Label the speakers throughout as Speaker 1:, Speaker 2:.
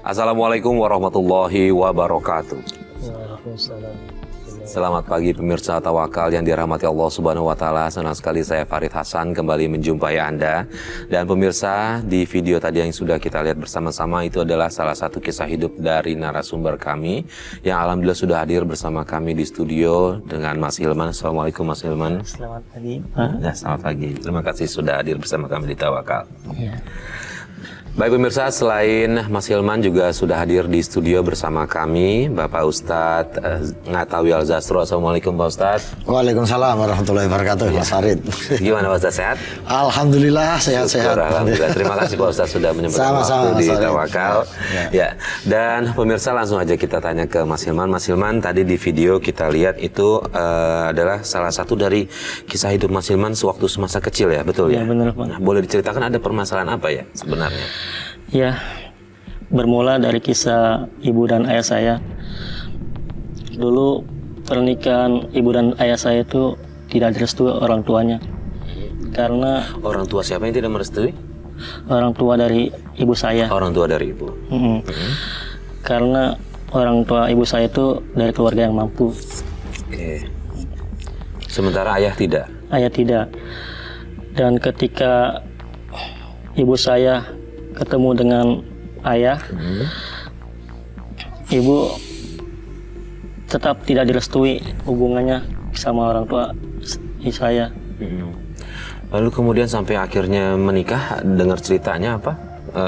Speaker 1: Assalamualaikum warahmatullahi wabarakatuh.
Speaker 2: Waalaikumsalam.
Speaker 1: Selamat pagi pemirsa Tawakal yang dirahmati Allah Subhanahu wa taala. Senang sekali saya Farid Hasan kembali menjumpai Anda. Dan pemirsa, di video tadi yang sudah kita lihat bersama-sama itu adalah salah satu kisah hidup dari narasumber kami yang alhamdulillah sudah hadir bersama kami di studio dengan Mas Hilman. Assalamualaikum Mas Hilman.
Speaker 2: Selamat pagi.
Speaker 1: Ya, selamat pagi. Terima kasih sudah hadir bersama kami di Tawakal.
Speaker 2: Ya.
Speaker 1: Baik pemirsa, selain Mas Hilman juga sudah hadir di studio bersama kami Bapak Ustadz Ngatawi Al-Zastro. Assalamualaikum Pak Ustadz.
Speaker 3: Waalaikumsalam warahmatullahi wabarakatuh. Mas Farid.
Speaker 1: Gimana Pak Ustadz, sehat?
Speaker 3: Alhamdulillah sehat-sehat.
Speaker 1: Alhamdulillah. Terima kasih Pak Ustadz sudah menyempatkan waktu di Tawakal. Ya. Dan pemirsa langsung aja kita tanya ke Mas Hilman. Mas Hilman, tadi di video kita lihat itu adalah salah satu dari kisah hidup Mas Hilman sewaktu semasa kecil ya, betul ya?
Speaker 2: Ya benar Pak.
Speaker 1: Nah, boleh diceritakan ada permasalahan apa ya sebenarnya?
Speaker 2: Ya, bermula dari kisah ibu dan ayah saya. Dulu pernikahan ibu dan ayah saya itu tidak direstui orang tuanya. Karena
Speaker 1: Orang tua siapa yang tidak merestui?
Speaker 2: orang tua dari ibu saya.
Speaker 1: Orang tua dari ibu.
Speaker 2: Karena orang tua ibu saya itu dari keluarga yang mampu.
Speaker 1: Oke. Sementara ayah tidak.
Speaker 2: Ayah tidak. Dan ketika ibu saya ketemu dengan ayah, ibu tetap tidak direstui hubungannya sama orang tua saya.
Speaker 1: Lalu kemudian sampai akhirnya menikah, dengar ceritanya apa?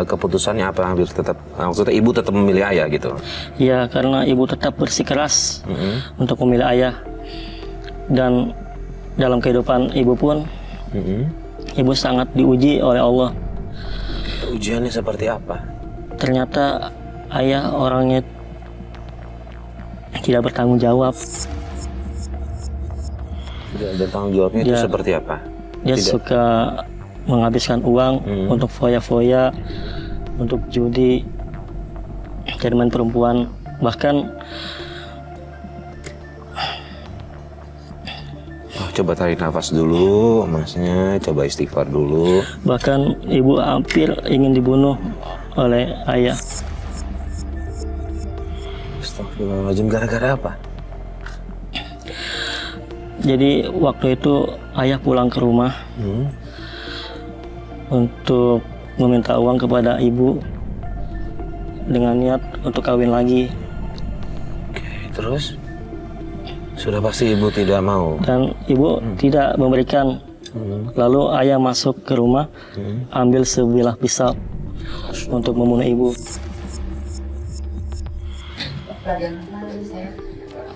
Speaker 1: Keputusannya apa? Hampir tetap, maksudnya ibu tetap memilih ayah gitu.
Speaker 2: Ya, karena ibu tetap bersikeras untuk memilih ayah. Dan dalam kehidupan ibu pun, ibu sangat diuji oleh Allah.
Speaker 1: Ujiannya seperti apa?
Speaker 2: Ternyata ayah orangnya tidak bertanggung jawab.
Speaker 1: Tidak bertanggung jawabnya itu
Speaker 2: Ya.
Speaker 1: seperti apa?
Speaker 2: Dia
Speaker 1: Tidak.
Speaker 2: suka menghabiskan uang untuk foya-foya, untuk judi, dan main perempuan. Bahkan
Speaker 1: Coba tarik nafas dulu, masnya. Coba istighfar dulu.
Speaker 2: ibu hampir ingin dibunuh oleh ayah.
Speaker 1: Astagfirullahaladzim, gara-gara apa?
Speaker 2: Jadi waktu itu ayah pulang ke rumah untuk meminta uang kepada ibu dengan niat untuk kawin lagi.
Speaker 1: Oke, terus? Sudah pasti ibu tidak mau.
Speaker 2: Dan ibu tidak memberikan. Lalu ayah masuk ke rumah, ambil sebilah pisau untuk membunuh ibu.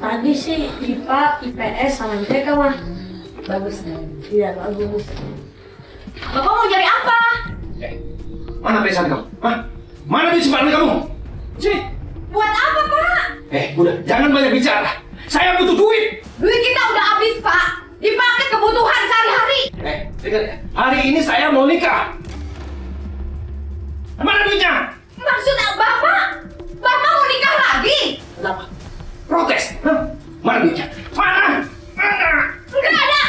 Speaker 4: Tadi sih IPA, IPS sama IPK mah bagus kan? Iya bagus. Bapak mau cari apa?
Speaker 5: Mana pesan kamu? Hah? Mana duit simpanan kamu? Sini.
Speaker 4: Buat apa Pak?
Speaker 5: Udah, jangan banyak bicara. Saya butuh duit.
Speaker 4: Duit kita udah habis Pak. Dipakai kebutuhan sehari-hari.
Speaker 5: Dengar ya. Hari ini saya mau nikah. Mana duitnya?
Speaker 4: Maksud Bapak? Bapak mau nikah lagi?
Speaker 5: Kenapa? Protes. Hah? Mana duitnya? Mana? Mana?
Speaker 4: Enggak ada.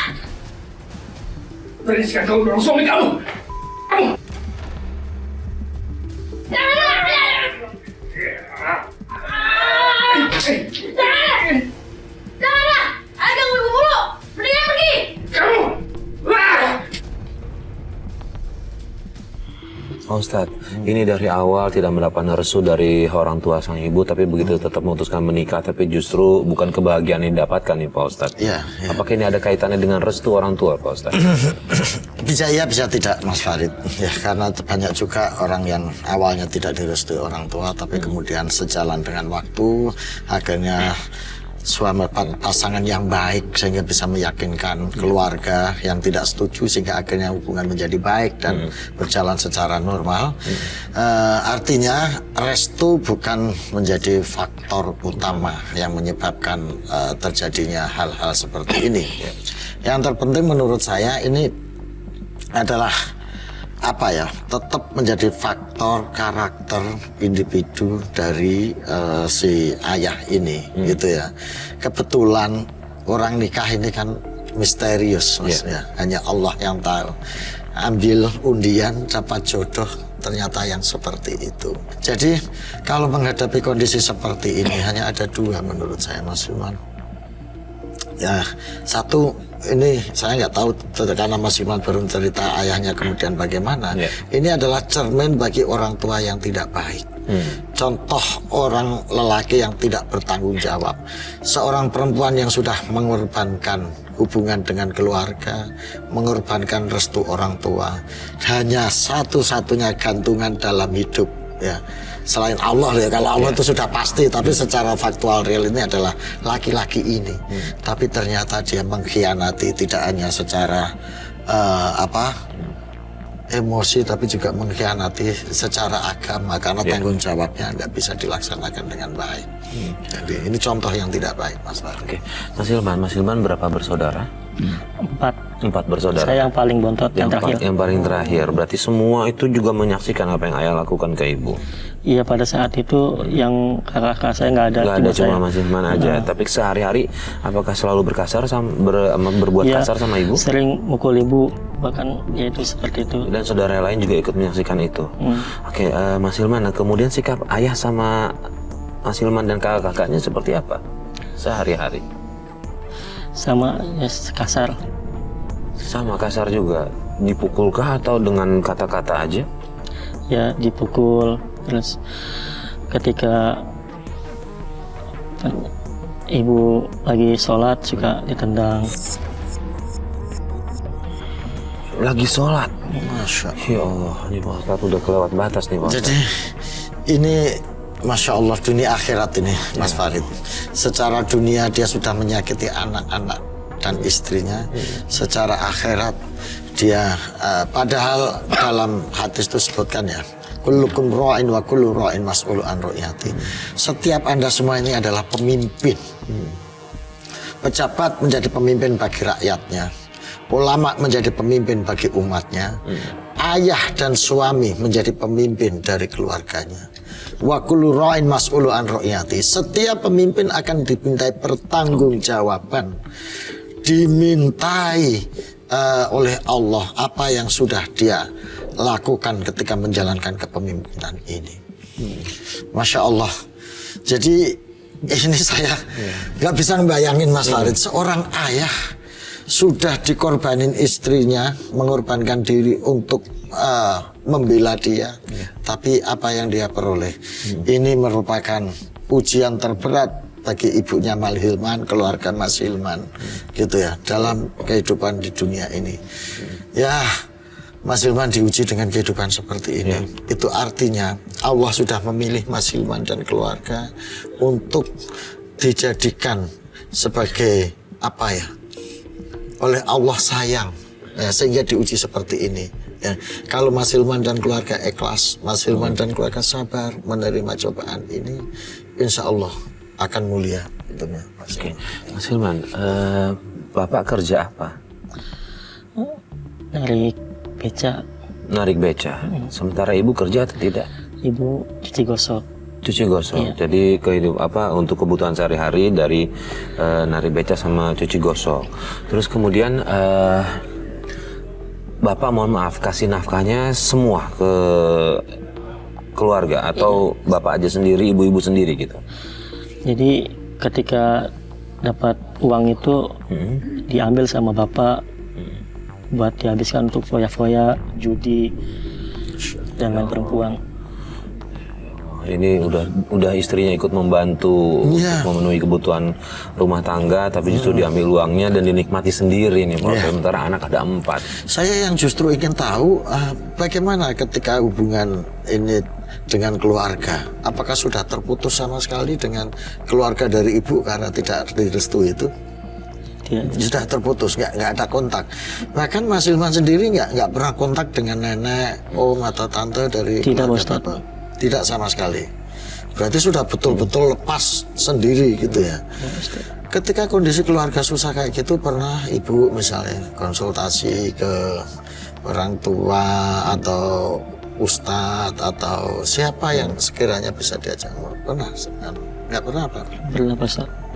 Speaker 5: Berani sekali kamu dorong suami kamu. Kamu.
Speaker 4: Jangan. Ayo gangguin gue mulu. Mendingan pergi.
Speaker 5: Kamu.
Speaker 1: Oh, Ustadz, ini dari awal tidak mendapat restu dari orang tua sang ibu, tapi begitu tetap memutuskan menikah, tapi justru bukan kebahagiaan yang didapatkan nih Pak Ustadz.
Speaker 3: Iya.
Speaker 1: Apakah ini ada kaitannya dengan restu orang tua Pak Ustadz?
Speaker 3: Bisa iya, bisa tidak, Mas Farid. Ya, karena banyak juga orang yang awalnya tidak direstui orang tua, tapi kemudian sejalan dengan waktu, akhirnya suami pasangan yang baik sehingga bisa meyakinkan keluarga yang tidak setuju sehingga akhirnya hubungan menjadi baik dan berjalan secara normal. Artinya restu bukan menjadi faktor utama yang menyebabkan terjadinya hal-hal seperti ini. Yang terpenting menurut saya ini adalah apa ya, tetap menjadi faktor karakter individu dari si ayah ini gitu ya. Kebetulan orang nikah ini kan misterius Mas ya. Hanya Allah yang tahu. Ambil undian dapat jodoh ternyata yang seperti itu. Jadi kalau menghadapi kondisi seperti ini hanya ada dua menurut saya, Mas Hilman. Ya, satu, ini saya nggak tahu karena Mas Hilman baru cerita ayahnya kemudian bagaimana. Ini adalah cermin bagi orang tua yang tidak baik. Contoh orang lelaki yang tidak bertanggung jawab, seorang perempuan yang sudah mengorbankan hubungan dengan keluarga, mengorbankan restu orang tua, hanya satu-satunya gantungan dalam hidup, ya, selain Allah ya. Kalau Allah itu sudah pasti, tapi secara faktual real ini adalah laki-laki ini. Tapi ternyata dia mengkhianati tidak hanya secara emosi, tapi juga mengkhianati secara agama karena tanggung jawabnya nggak bisa dilaksanakan dengan baik. Jadi ini contoh yang tidak baik, Mas Farid.
Speaker 1: Oke, Mas Hilman berapa bersaudara?
Speaker 2: 4.
Speaker 1: 4 bersaudara.
Speaker 2: Saya yang paling bontot, yang terakhir.
Speaker 1: Yang paling terakhir. Berarti semua itu juga menyaksikan apa yang ayah lakukan ke ibu.
Speaker 2: Iya, pada saat itu yang kakak saya nggak ada.
Speaker 1: Nggak ada, cuma Mas Hilman aja. Tapi sehari-hari apakah selalu berkasar berbuat kasar sama ibu?
Speaker 2: Sering mukul ibu, bahkan ya itu seperti itu.
Speaker 1: Dan saudara lain juga ikut menyaksikan itu. Oke, Mas Hilman, nah kemudian sikap ayah sama Mas Hilman dan kakak-kakaknya seperti apa sehari-hari?
Speaker 2: Sama ya, kasar.
Speaker 1: Sama kasar juga. Dipukulkah atau dengan kata-kata aja?
Speaker 2: Ya dipukul. Terus ketika ibu lagi sholat suka ditendang.
Speaker 1: Lagi sholat?
Speaker 3: Masya Allah.
Speaker 1: Ya Allah, ini Pak Ustadz udah kelewat batas nih Pak Ustadz.
Speaker 3: Jadi ini Masya Allah dunia akhirat ini, Mas Farid. Secara dunia dia sudah menyakiti anak-anak dan istrinya. Secara akhirat dia padahal dalam hadis itu sebutkan ya, kullukum ra'in wa kullu ra'in mas'ulun an ra'iyati. Setiap Anda semua ini adalah pemimpin. Pejabat menjadi pemimpin bagi rakyatnya. Ulama menjadi pemimpin bagi umatnya. Ayah dan suami menjadi pemimpin dari keluarganya. Wa kullu ra'in mas'ulun an ra'iyati. Setiap pemimpin akan dimintai pertanggungjawaban, dimintai oleh Allah apa yang sudah dia lakukan ketika menjalankan kepemimpinan ini. Masya Allah. Jadi ini saya nggak bisa membayangin, Mas Farid, seorang ayah sudah dikorbanin istrinya, mengorbankan diri untuk membela dia, tapi apa yang dia peroleh ini merupakan ujian terberat bagi ibunya Mas Hilman, keluarga Mas Hilman, gitu ya, dalam kehidupan di dunia ini. Ya, Mas Hilman diuji dengan kehidupan seperti ini. Itu artinya Allah sudah memilih Mas Hilman dan keluarga untuk dijadikan sebagai apa ya, oleh Allah sayang, ya, sehingga diuji seperti ini. Ya, kalau Mas Hilman dan keluarga ikhlas, Mas Hilman dan keluarga sabar menerima cobaan ini, insya Allah akan mulia.
Speaker 1: Oke, Mas Hilman, Bapak kerja apa?
Speaker 2: Narik beca.
Speaker 1: Narik beca. Sementara ibu kerja atau tidak?
Speaker 2: Ibu cuci gosok.
Speaker 1: Cuci gosok. Jadi untuk kebutuhan sehari-hari dari narik beca sama cuci gosok. Terus kemudian Bapak mohon maaf kasih nafkahnya semua ke keluarga atau Bapak aja sendiri, ibu-ibu sendiri gitu?
Speaker 2: Jadi ketika dapat uang itu diambil sama Bapak buat dihabiskan untuk foya-foya, judi, dan main perempuan.
Speaker 1: Ini udah istrinya ikut membantu untuk memenuhi kebutuhan rumah tangga, tapi justru diambil uangnya dan dinikmati sendiri nih Pak. Sementara anak ada 4.
Speaker 3: Saya yang justru ingin tahu bagaimana ketika hubungan ini dengan keluarga. Apakah sudah terputus sama sekali dengan keluarga dari ibu karena tidak direstui itu? Sudah terputus, nggak ada kontak. Bahkan Mas Hilman sendiri nggak pernah kontak dengan nenek, om atau tante dari keluarga Bapak? Tidak sama sekali. Berarti sudah betul-betul lepas sendiri gitu ya. Ketika kondisi keluarga susah kayak gitu, pernah ibu misalnya konsultasi ke orang tua atau ustadz atau siapa yang sekiranya bisa diajak? Pernah? Nggak pernah Pak?
Speaker 2: Pernah Pak.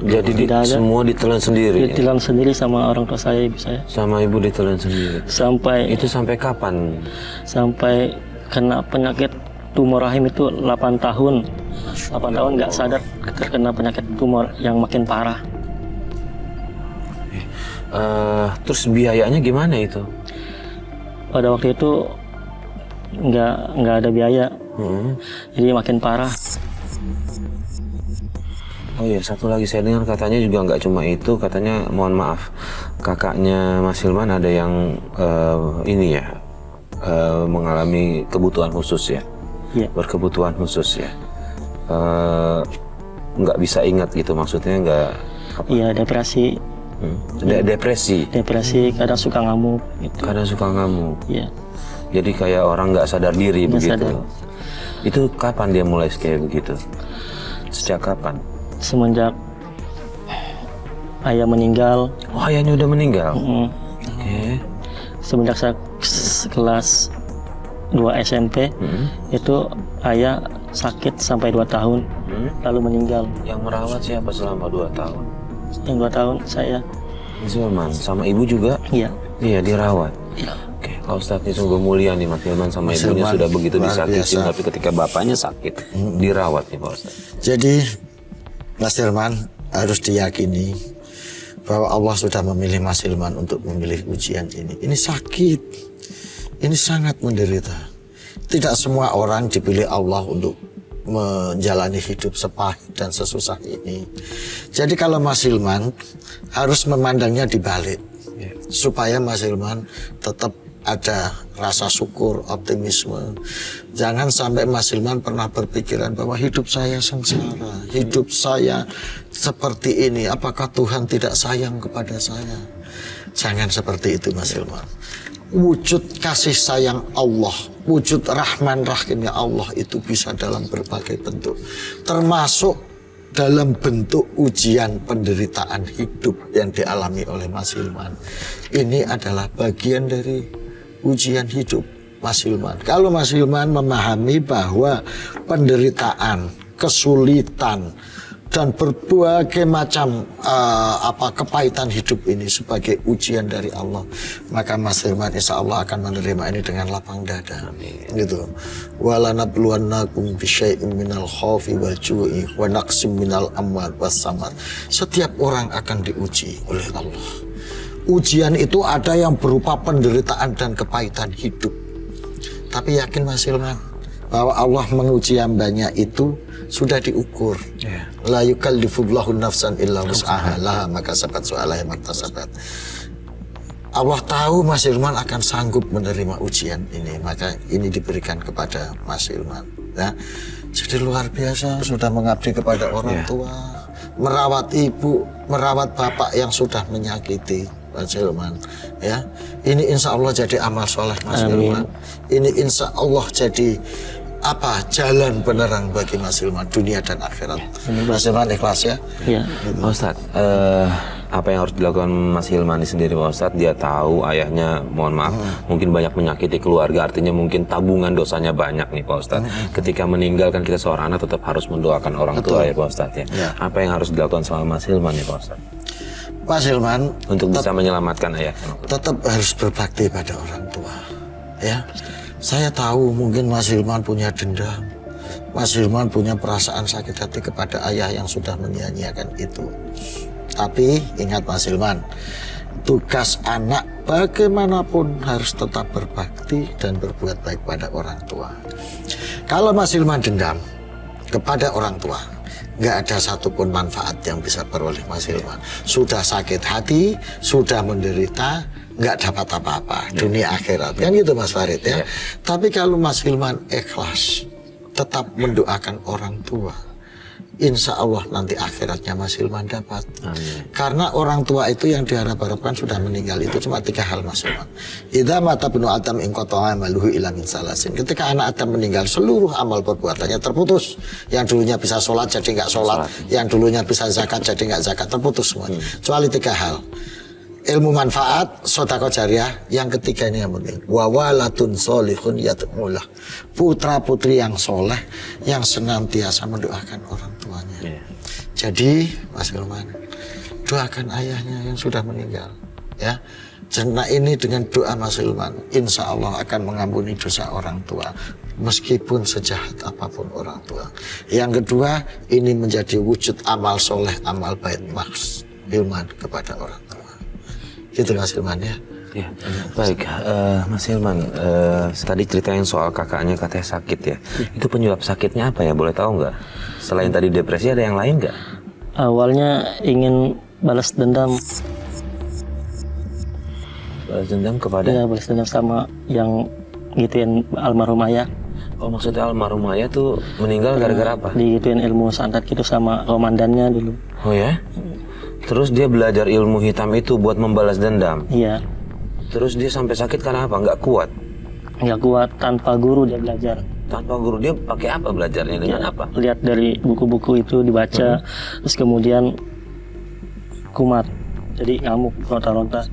Speaker 1: Jadi semua ditelan sendiri?
Speaker 2: Ditelan sendiri sama orang tua saya, ibu saya.
Speaker 1: Sama ibu ditelan sendiri?
Speaker 2: Sampai...
Speaker 1: Itu sampai kapan?
Speaker 2: Sampai kena penyakit tumor rahim itu 8 tahun. 8 tahun nggak sadar terkena penyakit tumor yang makin parah.
Speaker 1: Terus biayanya gimana itu?
Speaker 2: Pada waktu itu nggak ada biaya, jadi makin parah.
Speaker 1: Oh iya, satu lagi saya dengar katanya juga nggak cuma itu, katanya mohon maaf, kakaknya Mas Hilman ada yang ini ya, mengalami kebutuhan khusus ya, berkebutuhan khusus ya, nggak bisa ingat gitu, maksudnya nggak?
Speaker 2: Iya, depresi. Depresi, kadang suka ngamuk. Gitu.
Speaker 1: Kadang suka ngamuk.
Speaker 2: Iya.
Speaker 1: Jadi kayak orang nggak sadar diri
Speaker 2: Nggak
Speaker 1: begitu.
Speaker 2: sadar.
Speaker 1: Itu kapan dia mulai kayak begitu? Sejak kapan?
Speaker 2: Semenjak ayah meninggal.
Speaker 1: Oh, ayahnya udah meninggal. Oke.
Speaker 2: Semenjak saya kelas 2 SMP, itu ayah sakit sampai 2 tahun, lalu meninggal.
Speaker 1: Yang merawat siapa selama 2 tahun?
Speaker 2: Yang 2 tahun saya.
Speaker 1: Mas Hilman, sama ibu juga?
Speaker 2: Iya.
Speaker 1: Iya, dirawat.
Speaker 2: Iya.
Speaker 1: Oke, Pak Ustadz ini sungguh mulia nih, Mas Hilman sama
Speaker 3: Mas
Speaker 1: ibunya
Speaker 3: Hilman
Speaker 1: sudah begitu
Speaker 3: luar
Speaker 1: disakiti,
Speaker 3: biasa.
Speaker 1: tapi ketika bapaknya sakit, dirawat nih Pak Ustadz.
Speaker 3: Jadi Mas Hilman harus diyakini bahwa Allah sudah memilih Mas Hilman untuk memilih ujian ini. Ini sakit, ini sangat menderita. Tidak semua orang dipilih Allah untuk menjalani hidup sepahit dan sesusah ini. Jadi kalau Mas Hilman harus memandangnya dibalik, supaya Mas Hilman tetap ada rasa syukur, optimisme. Jangan sampai Mas Hilman pernah berpikiran bahwa hidup saya sengsara, hidup saya seperti ini, apakah Tuhan tidak sayang kepada saya? Jangan seperti itu Mas Hilman. Wujud kasih sayang Allah, wujud rahman rahimnya Allah itu bisa dalam berbagai bentuk, termasuk dalam bentuk ujian penderitaan hidup yang dialami oleh Mas Hilman. Ini adalah bagian dari ujian hidup Mas Hilman. Kalau Mas Hilman memahami bahwa penderitaan, kesulitan, dan berbagai macam kepahitan hidup ini sebagai ujian dari Allah, maka Mas Hilman insya Allah akan menerima ini dengan lapang dada. Gitu. Walanabluwannakum bisyai'in minal khaufi wal ju'i wa naqsim minal amwal was samar. Setiap orang akan diuji oleh Allah. Ujian itu ada yang berupa penderitaan dan kepahitan hidup. Tapi yakin Mas Hilman bahwa Allah menguji hambanya itu sudah diukur. La yukallifullahu nafsan illa wus'aha laha maka sabat su'alaha maktasabat. Allah tahu Mas Hilman akan sanggup menerima ujian ini, maka ini diberikan kepada Mas Hilman. Ya. Jadi luar biasa, sudah mengabdi kepada orang tua, merawat ibu, merawat bapak yang sudah menyakiti Mas Hilman. Ya, ini insya Allah jadi amal soleh Mas Hilman. Ini insya Allah jadi jalan penerang bagi Mas Hilman dunia dan akhirat. Mas Hilman ikhlas ya?
Speaker 2: Iya.
Speaker 1: Pak Ustadz, apa yang harus dilakukan Mas Hilman ini sendiri Pak Ustadz? Dia tahu ayahnya, mohon maaf, mungkin banyak menyakiti keluarga, artinya mungkin tabungan dosanya banyak nih Pak Ustadz. Ketika meninggal kan kita seorang anak tetap harus mendoakan orang tua ya Pak Ustadz ya. Apa yang harus dilakukan sama Mas Hilman ya Pak Ustadz?
Speaker 3: Mas Hilman
Speaker 1: untuk bisa menyelamatkan ayah.
Speaker 3: Tetap harus berbakti pada orang tua. Ya. Saya tahu mungkin Mas Hilman punya dendam, Mas Hilman punya perasaan sakit hati kepada ayah yang sudah menyia-nyiakan itu. Tapi ingat Mas Hilman, tugas anak bagaimanapun harus tetap berbakti dan berbuat baik pada orang tua. Kalau Mas Hilman dendam kepada orang tua, nggak ada satupun manfaat yang bisa beroleh Mas Hilman. Sudah sakit hati, sudah menderita, nggak dapat apa-apa dunia akhirat kan gitu Mas Farid ya. Tapi kalau Mas Hilman ikhlas tetap mendoakan orang tua, insya Allah nanti akhiratnya Mas Hilman dapat. Karena orang tua itu yang diharap-harapkan sudah meninggal itu cuma 3 hal Mas Hilman. Idza mata ibnu Adam in qata'a amaluhu illa min salasin. Ketika anak Adam meninggal seluruh amal perbuatannya terputus. Yang dulunya bisa sholat jadi nggak sholat, yang dulunya bisa zakat jadi nggak zakat, terputus semuanya. Kecuali 3 hal. Ilmu manfaat, sedekah jariah, yang ketiga ini yang penting. Wa walatun sholihun yad'ulah. Putra-putri yang soleh yang senantiasa mendoakan orang tuanya. Jadi, Mas Hilman, doakan ayahnya yang sudah meninggal, ya. Nah ini dengan doa Mas Hilman, insya Allah akan mengampuni dosa orang tua, meskipun sejahat apapun orang tua. Yang kedua, ini menjadi wujud amal soleh, amal baik Mas Hilman kepada orang tua. Gitu Mas Hilman ya.
Speaker 1: Ya, baik, Mas Hilman, tadi ceritain soal kakaknya katanya sakit ya. Itu penyebab sakitnya apa ya? Boleh tahu nggak? Selain tadi depresi ada yang lain nggak?
Speaker 2: Awalnya ingin balas dendam.
Speaker 1: Balas dendam kepada?
Speaker 2: Ya, balas dendam sama yang gituin almarhum ayah.
Speaker 1: Oh, maksudnya almarhum ayah tuh meninggal gara-gara apa?
Speaker 2: Digituin ilmu santet gitu sama komandannya dulu.
Speaker 1: Oh ya? Terus dia belajar ilmu hitam itu buat membalas dendam?
Speaker 2: Iya.
Speaker 1: Terus dia sampai sakit karena apa? Nggak kuat?
Speaker 2: Nggak kuat, tanpa guru dia belajar.
Speaker 1: Tanpa guru dia pakai apa belajarnya? Dengan apa?
Speaker 2: Lihat dari buku-buku itu dibaca, terus kemudian kumat. Jadi ngamuk, ronta-ronta.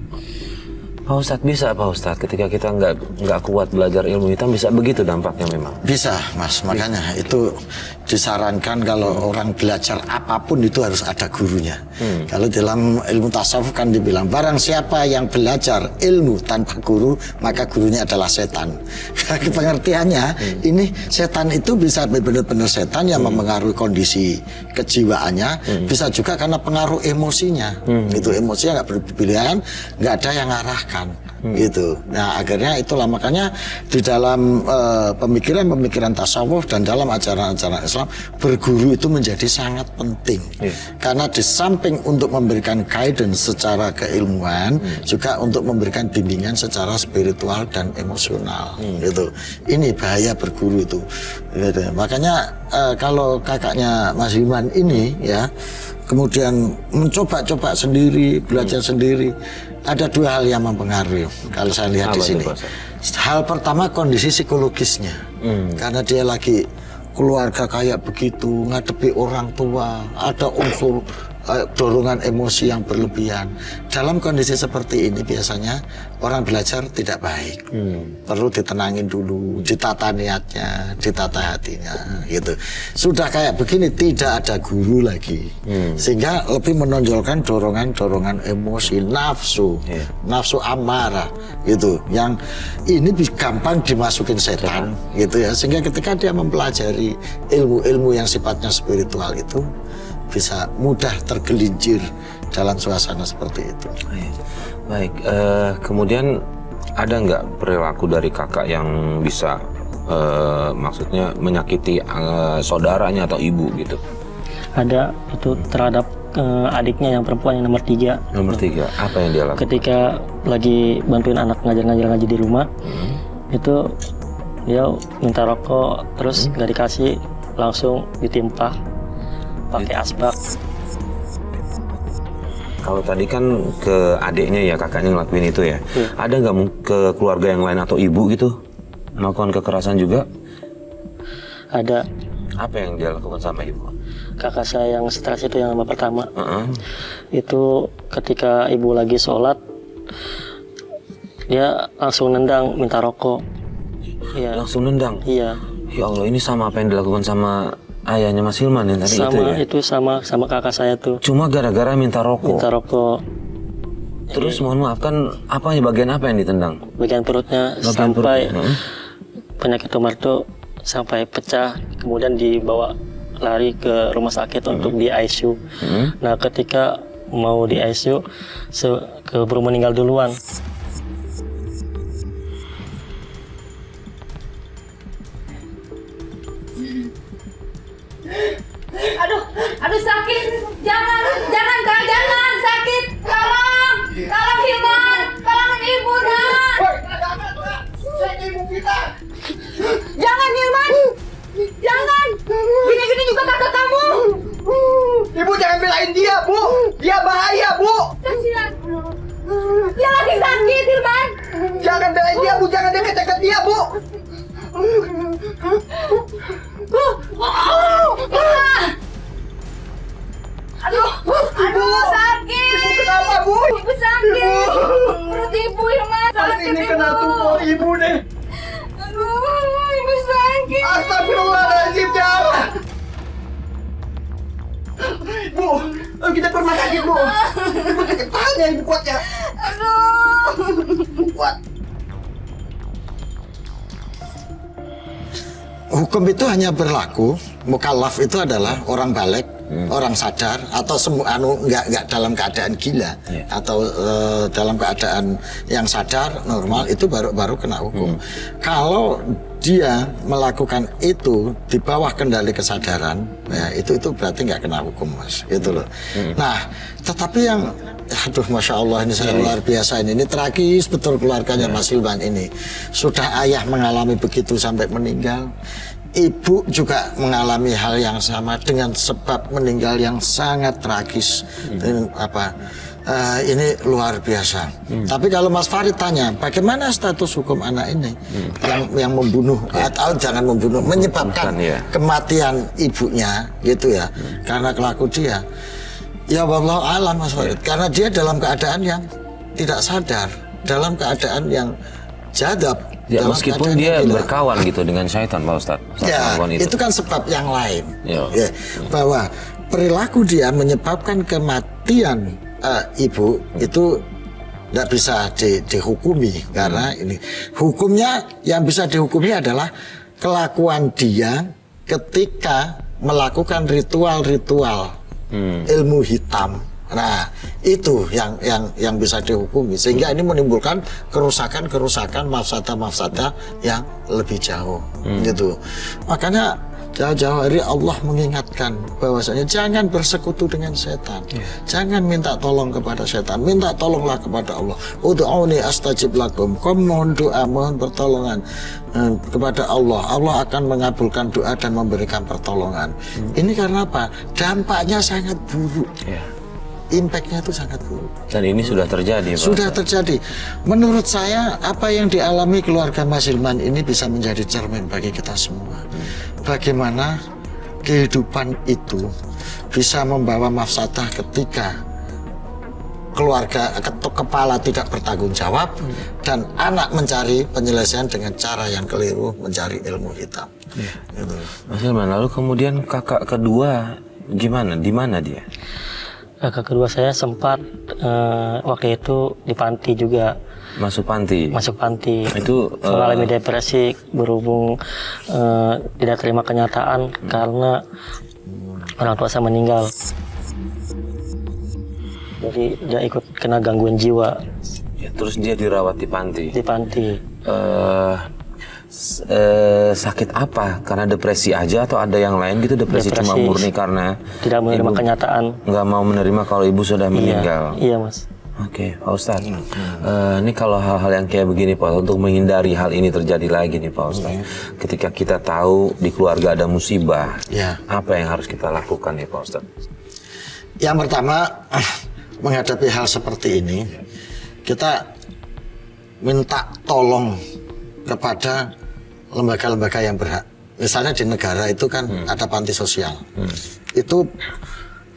Speaker 1: Pak Ustadz, bisa Pak Ustadz ketika kita nggak kuat belajar ilmu hitam bisa begitu dampaknya memang?
Speaker 3: Bisa Mas, makanya itu disarankan kalau orang belajar apapun itu harus ada gurunya. Kalau dalam ilmu tasawuf kan dibilang barang siapa yang belajar ilmu tanpa guru maka gurunya adalah setan. Pengertiannya ini setan itu bisa benar-benar setan yang mempengaruhi kondisi kejiwaannya, bisa juga karena pengaruh emosinya. Itu emosinya nggak berpilihan, nggak ada yang ngarahkan. Gitu. Nah akhirnya itulah makanya di dalam pemikiran-pemikiran tasawuf dan dalam ajaran-ajaran Islam berguru itu menjadi sangat penting. Karena di samping untuk memberikan guidance secara keilmuan juga untuk memberikan bimbingan secara spiritual dan emosional. Gitu. Ini bahaya berguru itu. Gitu. Makanya kalau kakaknya Mas Hilman ini ya kemudian mencoba-coba sendiri, belajar sendiri. Ada dua hal yang mempengaruhi kalau saya lihat di sini. Hal pertama kondisi psikologisnya, karena dia lagi keluarga kayak begitu, ngadepi orang tua, ada unsur dorongan emosi yang berlebihan. Dalam kondisi seperti ini biasanya orang belajar tidak baik. Perlu ditenangin dulu, ditata niatnya, ditata hatinya, gitu. Sudah kayak begini tidak ada guru lagi, sehingga lebih menonjolkan dorongan-dorongan emosi, nafsu, nafsu amarah, gitu. Yang ini gampang dimasukin setan, gitu ya. Sehingga ketika dia mempelajari ilmu-ilmu yang sifatnya spiritual itu bisa mudah tergelincir dalam suasana seperti itu.
Speaker 1: Baik, kemudian ada nggak perilaku dari kakak yang bisa maksudnya menyakiti saudaranya atau ibu gitu?
Speaker 2: Ada itu terhadap adiknya yang perempuan yang nomor 3.
Speaker 1: Nomor 3, apa yang dia lakukan?
Speaker 2: Ketika lagi bantuin anak ngaji di rumah, itu dia minta rokok, terus nggak dikasih, langsung ditimpa pakai asbak.
Speaker 1: Kalau tadi kan ke adiknya ya, kakaknya ngelakuin itu ya. Ada nggak ke keluarga yang lain atau ibu gitu melakukan kekerasan juga?
Speaker 2: Ada.
Speaker 1: Apa yang dia lakukan sama ibu?
Speaker 2: Kakak saya yang stres itu yang nomor pertama. Itu ketika ibu lagi sholat, dia langsung nendang minta rokok. Iya.
Speaker 1: Langsung nendang?
Speaker 2: Iya.
Speaker 1: Ya Allah, ini sama apa yang dilakukan sama ayahnya Mas Hilman yang tadi
Speaker 2: sama
Speaker 1: itu ya?
Speaker 2: sama kakak saya tuh.
Speaker 1: Cuma gara-gara minta rokok?
Speaker 2: Minta rokok.
Speaker 1: Terus mohon maaf kan, bagian apa yang ditendang?
Speaker 2: Bagian perutnya sampai penyakit tumor itu sampai pecah, kemudian dibawa lari ke rumah sakit untuk di ICU. Nah ketika mau di ICU, keburu meninggal duluan.
Speaker 4: Aduh sakit, jangan kak, jangan sakit, tolong Hilman, tolongin ibu nak. Jangan Hilman, jangan, gini juga kakak kamu.
Speaker 5: Ibu jangan belain dia, Bu. Dia bahaya, Bu.
Speaker 4: Kasihan, dia lagi sakit Hilman.
Speaker 5: Jangan belain dia, Bu. Jangan deket-deket dia, Bu.
Speaker 4: Aduh sakit.
Speaker 5: Ibu kenapa, Bu?
Speaker 4: Ibu sakit. Perut ibu Hilman sakit.
Speaker 5: Ini kena tumpul ibu nih.
Speaker 4: Aduh, ibu sakit.
Speaker 5: Astagfirullahaladzim, jangan. Bu, kita ke rumah sakit, Bu. Ibu sakit, tahan ya, ibu kuat ya.
Speaker 3: Kuat. Hukum itu hanya berlaku, mukallaf itu adalah orang balik, orang sadar, atau nggak dalam keadaan gila, atau dalam keadaan yang sadar normal, itu baru kena hukum. Kalau dia melakukan itu di bawah kendali kesadaran, ya itu berarti nggak kena hukum, Mas. Itu loh. Nah, tetapi yang, aduh, masya Allah, ini saya luar biasa ini tragis betul keluarganya Mas Hilman ini. Sudah ayah mengalami begitu sampai meninggal, ibu juga mengalami hal yang sama dengan sebab meninggal yang sangat tragis. Ini luar biasa. Tapi kalau Mas Farid tanya, bagaimana status hukum anak ini yang membunuh atau jangan membunuh, menyebabkan kematian ibunya, gitu ya, karena kelaku dia. Ya wallahu alam, Mas Farid. Karena dia dalam keadaan yang tidak sadar, dalam keadaan yang jadab.
Speaker 1: Ya, meskipun dia berkawan gitu dengan syaitan, Pak Ustadz.
Speaker 3: Ya, itu kan sebab yang lain. Ya, bahwa perilaku dia menyebabkan kematian ibu itu tidak bisa dihukumi, karena ini hukumnya yang bisa dihukumi adalah kelakuan dia ketika melakukan ritual-ritual ilmu hitam. Nah, itu yang bisa dihukumi, sehingga ini menimbulkan kerusakan, mafsadah yang lebih jauh, gitu. Makanya jauh-jauh hari Allah mengingatkan bahwasanya jangan bersekutu dengan setan, jangan minta tolong kepada setan, minta tolonglah kepada Allah. Ud'uni astajib lakum, kamu mohon doa, mohon pertolongan kepada Allah. Allah akan mengabulkan doa dan memberikan pertolongan. Ini karena apa? Dampaknya sangat buruk. Impactnya itu sangat buruk.
Speaker 1: Dan ini sudah terjadi, Pak.
Speaker 3: Sudah terjadi. Menurut saya, apa yang dialami keluarga Mas Hilman ini bisa menjadi cermin bagi kita semua. Bagaimana kehidupan itu bisa membawa mafsadah ketika keluarga atau kepala tidak bertanggung jawab dan anak mencari penyelesaian dengan cara yang keliru, mencari ilmu hitam. Gitu.
Speaker 1: Mas Hilman, lalu kemudian kakak kedua gimana? Di mana dia?
Speaker 2: Kakak kedua saya sempat waktu itu di panti juga.
Speaker 1: Masuk panti. Itu
Speaker 2: mengalami depresi berhubung tidak terima kenyataan karena orang tua saya meninggal. Jadi dia ikut kena gangguan jiwa.
Speaker 1: Ya, terus dia dirawat di panti. Sakit apa? Karena depresi aja atau ada yang lain gitu? Depresi cuma murni karena
Speaker 2: tidak menerima kenyataan.
Speaker 1: Nggak mau menerima kalau ibu sudah meninggal.
Speaker 2: Iya, Mas.
Speaker 1: Oke, Pak Ustadz. Ini kalau hal-hal yang kayak begini, Pak, untuk menghindari hal ini terjadi lagi nih, Pak Ustadz. Ketika kita tahu di keluarga ada musibah, apa yang harus kita lakukan nih, Pak Ustadz?
Speaker 3: Yang pertama, menghadapi hal seperti ini, kita minta tolong kepada lembaga-lembaga yang berhak. Misalnya di negara itu kan ada panti sosial. Itu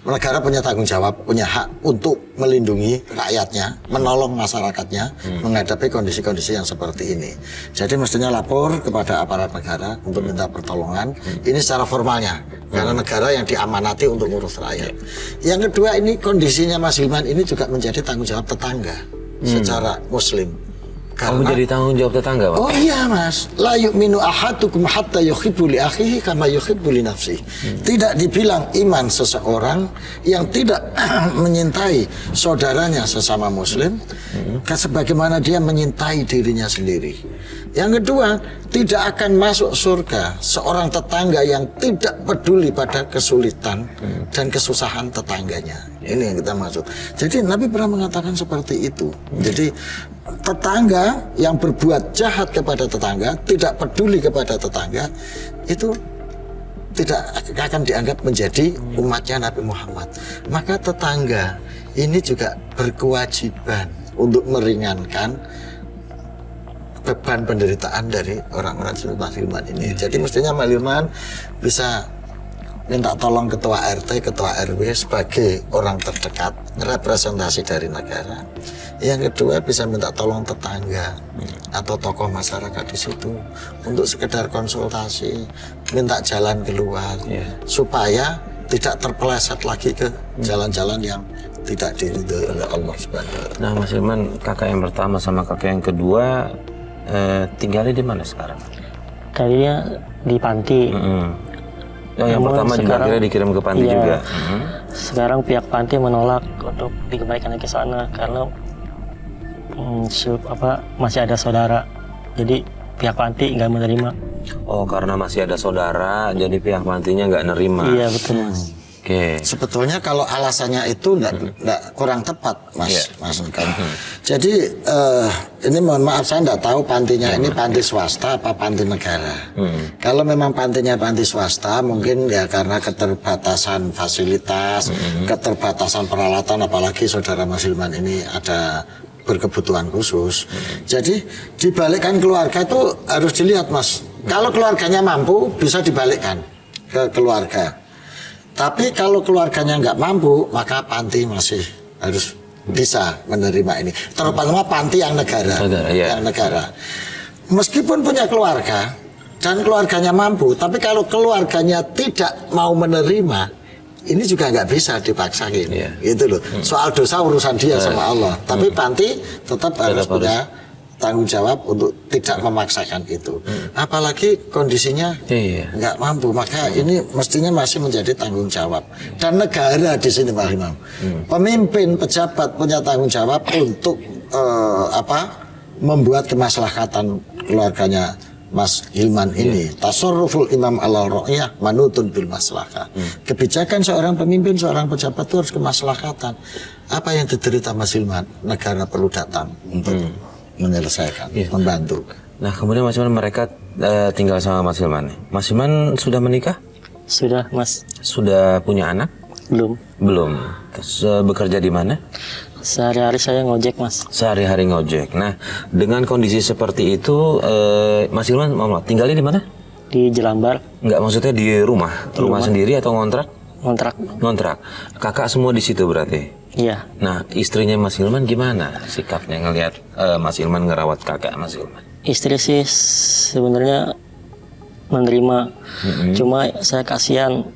Speaker 3: negara punya tanggung jawab, punya hak untuk melindungi rakyatnya, menolong masyarakatnya menghadapi kondisi-kondisi yang seperti ini. Jadi mestinya lapor kepada aparat negara untuk minta pertolongan. Ini secara formalnya, karena negara yang diamanati untuk ngurus rakyat. Yang kedua, ini kondisinya Mas Hilman ini juga menjadi tanggung jawab tetangga secara muslim.
Speaker 1: Kamu jadi tanggung jawab tetangga, Pak?
Speaker 3: Oh iya, Mas. La yu'minu ahadukum hatta yuhibbu li akhihi kama yuhibbu li nafsihi. Tidak dibilang iman seseorang yang tidak menyintai saudaranya sesama muslim sebagaimana dia menyintai dirinya sendiri. Yang kedua, tidak akan masuk surga seorang tetangga yang tidak peduli pada kesulitan dan kesusahan tetangganya. Ini yang kita maksud. Jadi Nabi pernah mengatakan seperti itu. Jadi tetangga yang berbuat jahat kepada tetangga, tidak peduli kepada tetangga, itu tidak akan dianggap menjadi umatnya Nabi Muhammad. Maka tetangga ini juga berkewajiban untuk meringankan beban penderitaan dari orang-orang seperti Mas Hilman ini. Jadi mestinya Mas Hilman bisa minta tolong ketua RT, ketua RW sebagai orang terdekat, representasi dari negara. Yang kedua, bisa minta tolong tetangga atau tokoh masyarakat di situ untuk sekedar konsultasi, minta jalan keluar supaya tidak terpeleset lagi ke jalan-jalan yang tidak diridhoi oleh Allah Subhanahu wa taala.
Speaker 1: Nah, Mas Hilman, kakak yang pertama sama kakak yang kedua tinggalnya di mana sekarang?
Speaker 2: Tadinya di panti.
Speaker 1: Oh, yang
Speaker 2: Namun
Speaker 1: pertama juga
Speaker 2: sekarang-
Speaker 1: akhirnya dikirim ke panti
Speaker 2: iya.
Speaker 1: juga.
Speaker 2: Sekarang pihak panti menolak untuk dikembalikan ke sana karena masih ada saudara. Jadi pihak panti nggak menerima.
Speaker 1: Oh, karena masih ada saudara, jadi pihak pantinya nggak nerima.
Speaker 2: Iya betul Mas.
Speaker 1: Oke.
Speaker 3: Sebetulnya kalau alasannya itu nggak kurang tepat, Mas.
Speaker 1: Iya.
Speaker 3: Mas Nikan. Jadi ini mohon maaf saya nggak tahu pantinya ini panti swasta apa panti negara. Kalau memang pantinya panti swasta, mungkin ya karena keterbatasan fasilitas, keterbatasan peralatan, apalagi saudara Mas Hilman ini ada berkebutuhan khusus. Jadi dibalikkan keluarga itu harus dilihat, Mas. Kalau keluarganya mampu bisa dibalikkan ke keluarga. Tapi kalau keluarganya nggak mampu, maka panti masih harus bisa menerima ini. Terutama panti yang negara,
Speaker 1: Iya.
Speaker 3: yang negara. Meskipun punya keluarga dan keluarganya mampu, tapi kalau keluarganya tidak mau menerima, ini juga nggak bisa dipaksain,
Speaker 1: Iya.
Speaker 3: gitu loh. Soal dosa urusan dia sama Allah. Tapi panti tetap harus punya tanggung jawab untuk tidak memaksakan itu. Apalagi kondisinya
Speaker 1: Iya.
Speaker 3: nggak mampu, maka ini mestinya masih menjadi tanggung jawab. Dan negara di sini Pak Imam, pemimpin, pejabat punya tanggung jawab untuk membuat kemaslahatan keluarganya Mas Hilman ini. Tasarruful imam ala ra'iyah manutun bil maslahah. Kebijakan seorang pemimpin, seorang pejabat itu harus kemaslahatan. Apa yang diderita Mas Hilman, negara perlu datang untuk menyelesaikan, membantu.
Speaker 1: Nah, kemudian Mas Hilman mereka tinggal sama Mas Hilman. Mas Hilman sudah menikah?
Speaker 2: Sudah Mas.
Speaker 1: Sudah punya anak?
Speaker 2: Belum.
Speaker 1: Belum. Terus bekerja di mana?
Speaker 2: Sehari-hari saya ngojek Mas.
Speaker 1: Sehari-hari ngojek. Nah, dengan kondisi seperti itu, Mas Hilman tinggalnya di mana?
Speaker 2: Di Jelambar.
Speaker 1: Enggak, maksudnya di rumah? Rumah sendiri atau ngontrak?
Speaker 2: Ngontrak.
Speaker 1: Ngontrak. Kakak semua di situ berarti?
Speaker 2: Iya.
Speaker 1: Nah, istrinya Mas Hilman gimana sikapnya ngelihat Mas Hilman ngerawat kakak Mas Hilman?
Speaker 2: Istri sih sebenarnya menerima. Cuma saya kasihan,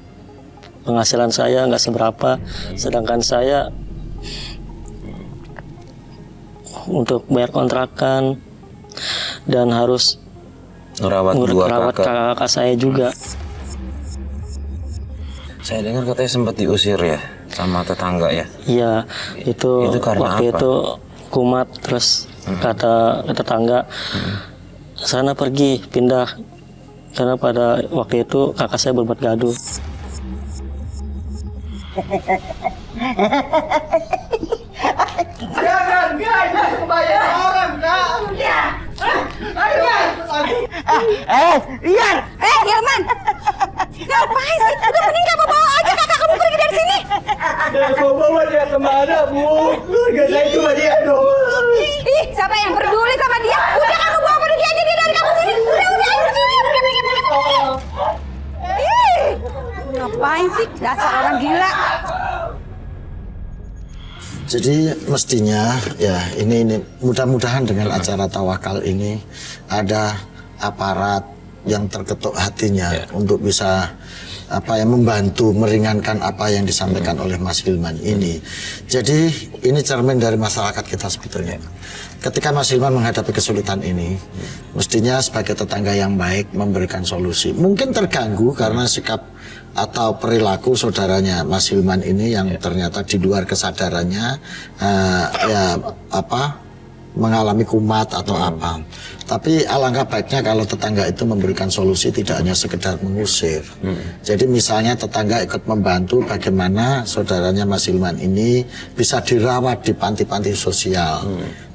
Speaker 2: penghasilan saya nggak seberapa, sedangkan saya untuk bayar kontrakan dan harus
Speaker 1: Ngerawat dua
Speaker 2: merawat
Speaker 1: kakak.
Speaker 2: kakak saya juga.
Speaker 1: Saya dengar katanya sempat diusir ya sama tetangga ya.
Speaker 2: Iya, itu
Speaker 1: karena
Speaker 2: waktu
Speaker 1: apa?
Speaker 2: itu kumat, terus kata tetangga sana pergi pindah karena pada waktu itu kakak saya berbuat gaduh.
Speaker 5: Jangan, guys, bayar orang, Kak. Ayo,
Speaker 6: Ian! Hilman! Ngapain sih? Udah mending kamu bawa aja kakak kamu pergi dari sini.
Speaker 5: mau bawa dia kemana, Bu? Keluarga saya cuma dia doang.
Speaker 6: Ih, siapa yang peduli sama dia? Udah kamu bawa pergi aja dia dari kamu sini. Udah, ayo sini. Pergi. Ih, ngapain sih? Dasar orang gila.
Speaker 3: Jadi mestinya ya ini mudah-mudahan dengan acara tawakal ini ada aparat yang terketuk hatinya untuk bisa membantu meringankan apa yang disampaikan oleh Mas Hilman ini. Jadi ini cermin dari masyarakat kita sebetulnya. Ketika Mas Hilman menghadapi kesulitan ini, mestinya sebagai tetangga yang baik memberikan solusi. Mungkin terganggu karena sikap atau perilaku saudaranya Mas Hilman ini yang ternyata di luar kesadarannya mengalami kumat atau apa. Tapi alangkah baiknya kalau tetangga itu memberikan solusi, tidak hanya sekedar mengusir. Jadi misalnya tetangga ikut membantu bagaimana saudaranya Mas Hilman ini bisa dirawat di panti-panti sosial,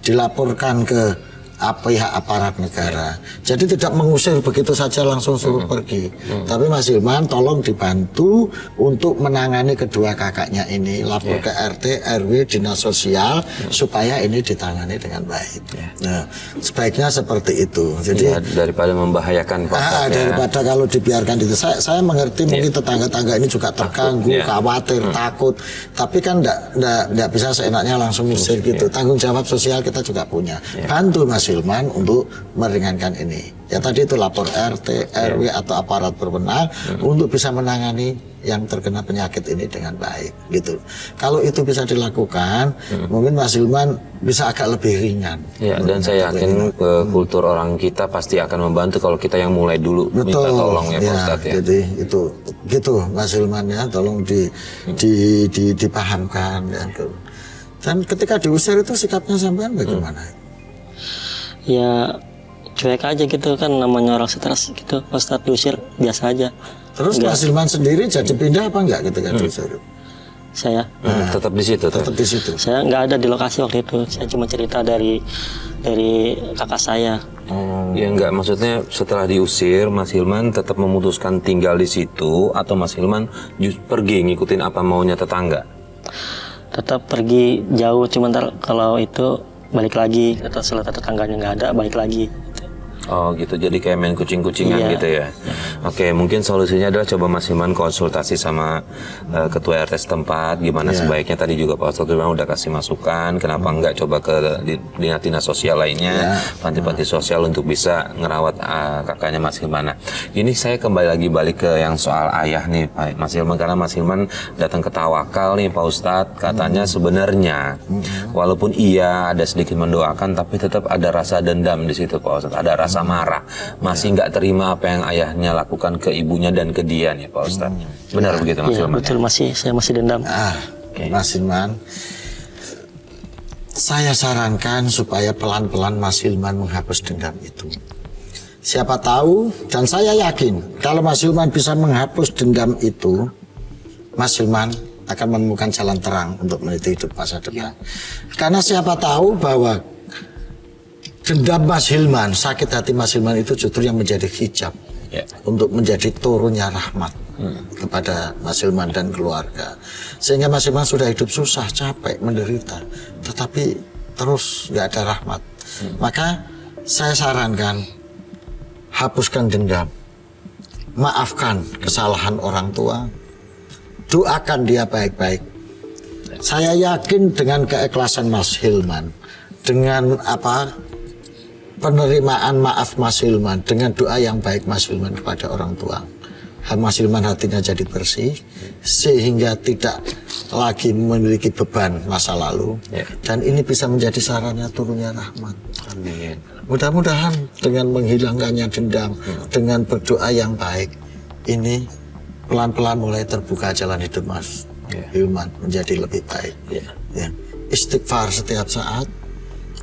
Speaker 3: dilaporkan ke pihak aparat negara. Jadi tidak mengusir begitu saja langsung suruh pergi. Tapi Mas Hilman tolong dibantu untuk menangani kedua kakaknya ini, lapor ke RT, RW, dinas sosial supaya ini ditangani dengan baik. Nah, sebaiknya seperti itu. Jadi
Speaker 1: daripada membahayakan prosesnya.
Speaker 3: daripada kalau dibiarkan itu. Saya mengerti mungkin tetangga-tangga ini juga terganggu, khawatir, takut. Tapi kan enggak bisa seenaknya langsung usir gitu. Tanggung jawab sosial kita juga punya. Bantu Mas Hilman untuk meringankan ini. Ya tadi itu lapor RT, RW atau aparat berwenang untuk bisa menangani yang terkena penyakit ini dengan baik gitu. Kalau itu bisa dilakukan, mungkin Mas Hilman bisa agak lebih ringan.
Speaker 1: Ya, dan saya yakin kultur orang kita pasti akan membantu kalau kita yang mulai dulu minta tolong ya Pak Ustadz ya.
Speaker 3: Jadi itu gitu Mas Hilman ya, tolong dipahamkan ya. Dan ketika diusir itu sikapnya sampean bagaimana?
Speaker 2: Ya cuek aja gitu kan, namanya orang stres gitu. Pas Ustadz diusir biasa aja.
Speaker 3: Terus Mas Hilman sendiri jadi pindah apa enggak ketika diusir?
Speaker 2: Saya
Speaker 1: Tetap di situ.
Speaker 3: Tetap di situ.
Speaker 2: saya nggak ada di lokasi waktu itu. Saya cuma cerita dari kakak saya.
Speaker 1: Ya enggak, maksudnya setelah diusir Mas Hilman tetap memutuskan tinggal di situ atau Mas Hilman pergi ngikutin apa maunya tetangga?
Speaker 2: Tetap pergi jauh, cuma ntar kalau itu balik lagi. Setelah tetangganya nggak ada, balik lagi.
Speaker 1: Oh gitu, jadi kayak main kucing-kucingan
Speaker 2: Iya.
Speaker 1: gitu ya. Oke, mungkin solusinya adalah coba Mas Hilman konsultasi sama ketua RT setempat, gimana sebaiknya. Tadi juga Pak Ustadz udah kasih masukan, kenapa enggak coba ke dinas sosial lainnya, panti-panti sosial untuk bisa ngerawat kakaknya Mas Hilman. Nah, ini saya kembali lagi balik ke yang soal ayah nih Pak Mas Hilman, karena Mas Hilman datang ke tawakal nih Pak Ustadz, katanya sebenarnya walaupun iya ada sedikit mendoakan, tapi tetap ada rasa dendam di situ Pak Ustadz, ada rasa marah, masih nggak terima apa yang ayahnya lakukan ke ibunya dan ke dia nih Pak Ustadz. Benar begitu Mas
Speaker 2: Iya
Speaker 1: Hilman?
Speaker 2: betul, saya masih dendam.
Speaker 3: Mas Hilman, saya sarankan supaya pelan-pelan Mas Hilman menghapus dendam itu. Siapa tahu, dan saya yakin kalau Mas Hilman bisa menghapus dendam itu, Mas Hilman akan menemukan jalan terang untuk meniti hidup masa depan. Karena siapa tahu bahwa dendam Mas Hilman, sakit hati Mas Hilman itu justru yang menjadi hijab untuk menjadi turunnya rahmat kepada Mas Hilman dan keluarga. Sehingga Mas Hilman sudah hidup susah, capek, menderita, tetapi terus nggak ada rahmat. Maka saya sarankan, hapuskan dendam, maafkan kesalahan orang tua, doakan dia baik-baik. Saya yakin dengan keikhlasan Mas Hilman, dengan penerimaan maaf Mas Hilman, dengan doa yang baik Mas Hilman kepada orang tua, Mas Hilman hatinya jadi bersih, sehingga tidak lagi memiliki beban masa lalu, dan ini bisa menjadi sarana turunnya rahmat.
Speaker 1: Amin.
Speaker 3: Mudah-mudahan dengan menghilangkannya dendam, dengan berdoa yang baik, ini pelan-pelan mulai terbuka jalan hidup Mas Hilman menjadi lebih baik. Ya. Istighfar setiap saat,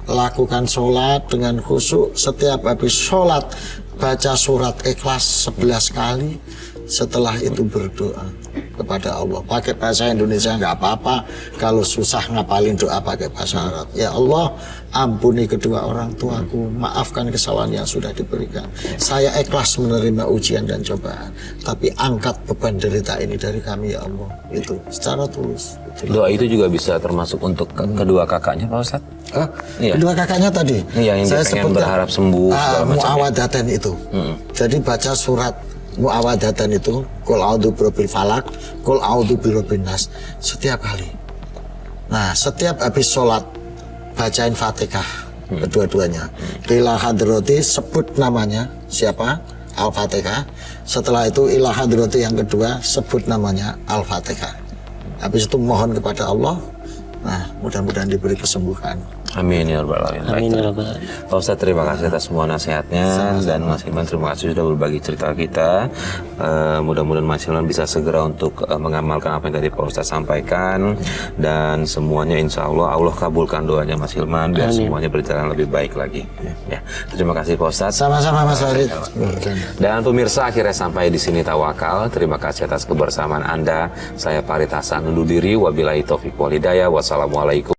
Speaker 3: lakukan sholat dengan khusyuk. Setiap habis sholat baca surat Ikhlas 11 kali. Setelah itu berdoa kepada Allah. Pakai bahasa Indonesia nggak apa-apa. Kalau susah ngapalin doa pakai bahasa Arab. Ya Allah, ampuni kedua orang tuaku, maafkan kesalahan yang sudah diberikan. Saya ikhlas menerima ujian dan cobaan, tapi angkat beban derita ini dari kami ya Allah. Itu secara tulus.
Speaker 1: Doa itu juga bisa termasuk untuk kedua kakaknya Pak Ustadz? Iya.
Speaker 3: Kedua kakaknya tadi.
Speaker 1: Iya, yang dia pengen berharap sembuh segala macam.
Speaker 3: Muawadatan itu. Jadi baca surat muawadatan itu, Qul a'udzu birabbil falaq, Qul a'udzu birabbin nas, setiap kali. Nah, setiap habis sholat bacain Fatihah kedua-duanya. Ila hadrati, sebut namanya siapa? Al-Fatihah. Setelah itu ila hadrati yang kedua, sebut namanya Al-Fatihah. Habis itu mohon kepada Allah. Nah, mudah-mudahan diberi kesembuhan.
Speaker 1: Amin ya rabbal alamin.
Speaker 2: Amin
Speaker 1: Baik.
Speaker 2: ya rabbal alamin.
Speaker 1: Pak Ustadz terima kasih atas semua nasihatnya, dan Mas Hilman terima kasih sudah berbagi cerita kita. Mudah-mudahan Mas Hilman bisa segera untuk mengamalkan apa yang tadi Pak Ustadz sampaikan, dan semuanya insya Allah kabulkan doanya Mas Hilman biar semuanya berjalan lebih baik lagi. Ya, terima kasih Pak Ustadz.
Speaker 3: Sama-sama Mas Farid.
Speaker 1: Dan pemirsa, akhirnya sampai di sini Tawakal. Terima kasih atas kebersamaan Anda. Saya Farid Hasan undur diri. Wabillahi taufiq wal hidayah. Wassalamualaikum.